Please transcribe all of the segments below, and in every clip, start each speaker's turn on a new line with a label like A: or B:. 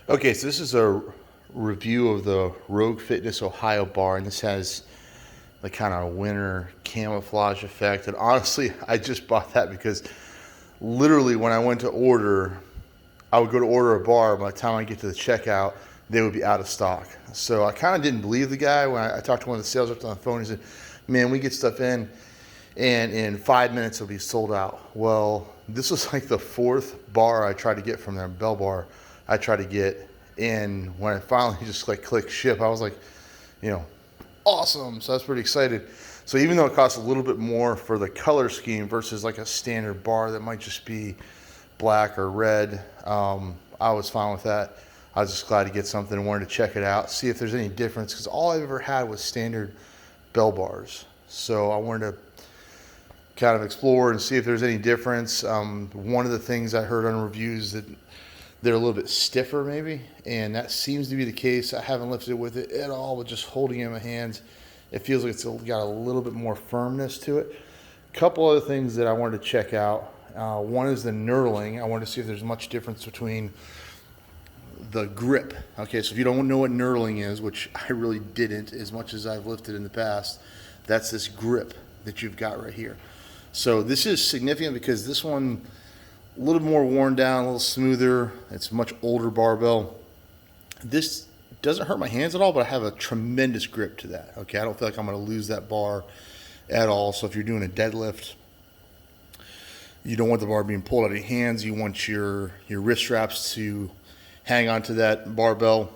A: Okay, so this is a review of the Rogue Fitness Ohio bar, and this has the kind of winter camouflage effect. And honestly, I just bought that because literally when I went to order, I would go to order a bar. By the time I get to the checkout, they would be out of stock. So I kind of didn't believe the guy when I talked to one of the sales reps on the phone. He said, "Man, we get stuff in, and in 5 minutes it'll be sold out." Well, this was like the fourth bar I tried to get from them, Bell Bar. I tried to get, and when I finally just like clicked ship, I was like, you know, awesome. So I was pretty excited. So even though it costs a little bit more for the color scheme versus like a standard bar that might just be black or red, I was fine with that. I was just glad to get something and wanted to check it out, see if there's any difference, because all I've ever had was standard Bell bars. So I wanted to kind of explore and see if there's any difference. One of the things I heard on reviews that they're a little bit stiffer maybe, and that seems to be the case. I haven't lifted with it at all, but just holding it in my hands, it feels like it's got a little bit more firmness to it. A couple other things that I wanted to check out. One is the knurling. I wanted to see if there's much difference between the grip. Okay, so if you don't know what knurling is, which I really didn't as much as I've lifted in the past, that's this grip that you've got right here. So this is significant because this one a little more worn down, a little smoother. It's a much older barbell. This doesn't hurt my hands at all, but I have a tremendous grip to that. Okay, I don't feel like I'm going to lose that bar at all. So if you're doing a deadlift, you don't want the bar being pulled out of your hands. You want your wrist straps to hang onto that barbell,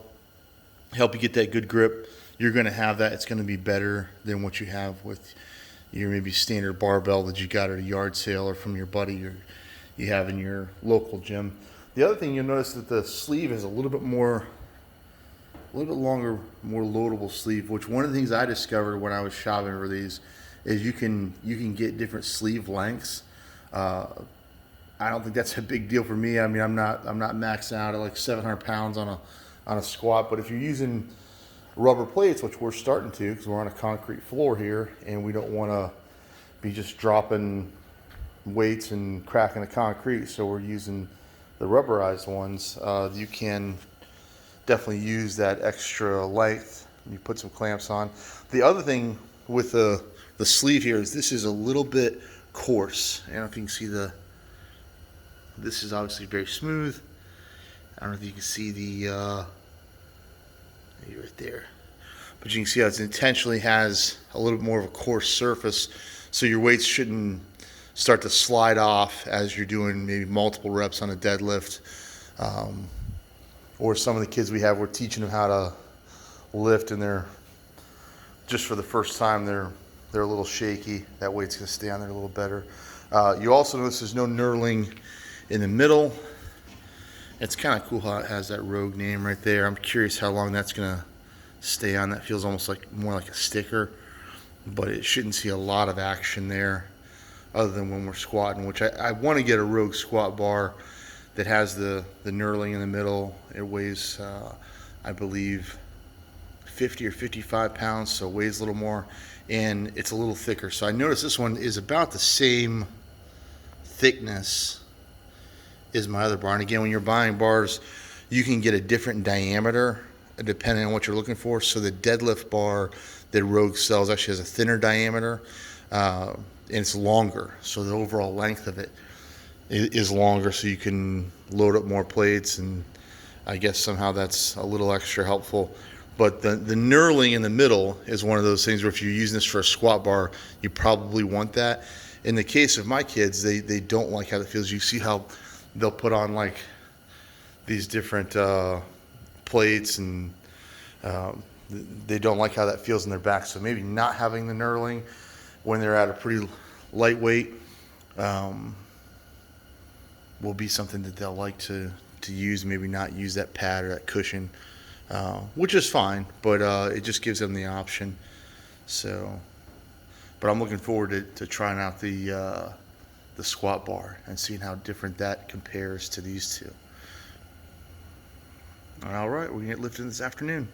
A: help you get that good grip. You're going to have that. It's going to be better than what you have with your maybe standard barbell that you got at a yard sale or from your buddy or you have in your local gym. The other thing you'll notice that the sleeve is a little bit longer, more loadable sleeve, which one of the things I discovered when I was shopping for these is you can get different sleeve lengths. I don't think that's a big deal for me. I mean, I'm not maxing out at like 700 pounds on a squat, but if you're using rubber plates, which we're starting to because we're on a concrete floor here and we don't want to be just dropping weights and cracking the concrete, so we're using the rubberized ones. You can definitely use that extra length. You put some clamps on. The other thing with the sleeve here is this is a little bit coarse. I don't know if you can see this is obviously very smooth. I don't know if you can see maybe right there, but you can see how it intentionally has a little bit more of a coarse surface, so your weights shouldn't start to slide off as you're doing maybe multiple reps on a deadlift. Or some of the kids we have, we're teaching them how to lift and they're just for the first time they're a little shaky. That weight's going to stay on there a little better. You also notice there's no knurling in the middle. It's kind of cool how it has that Rogue name right there. I'm curious how long that's going to stay on. That feels almost like more like a sticker, but it shouldn't see a lot of action there other than when we're squatting, which I want to get a Rogue squat bar that has the knurling in the middle. It weighs, I believe, 50 or 55 pounds, so it weighs a little more, and it's a little thicker. So I noticed this one is about the same thickness as my other bar. And again, when you're buying bars, you can get a different diameter depending on what you're looking for. So the deadlift bar that Rogue sells actually has a thinner diameter, and it's longer, so the overall length of it is longer, so you can load up more plates, and I guess somehow that's a little extra helpful. But the knurling in the middle is one of those things where if you're using this for a squat bar, you probably want that. In the case of my kids, they don't like how it feels. You see how they'll put on like these different plates, and they don't like how that feels in their back. So maybe not having the knurling when they're at a pretty lightweight will be something that they'll like to use. Maybe not use that pad or that cushion, which is fine, but it just gives them the option. So, but I'm looking forward to trying out the squat bar and seeing how different that compares to these two. All right, we're gonna get lifting this afternoon.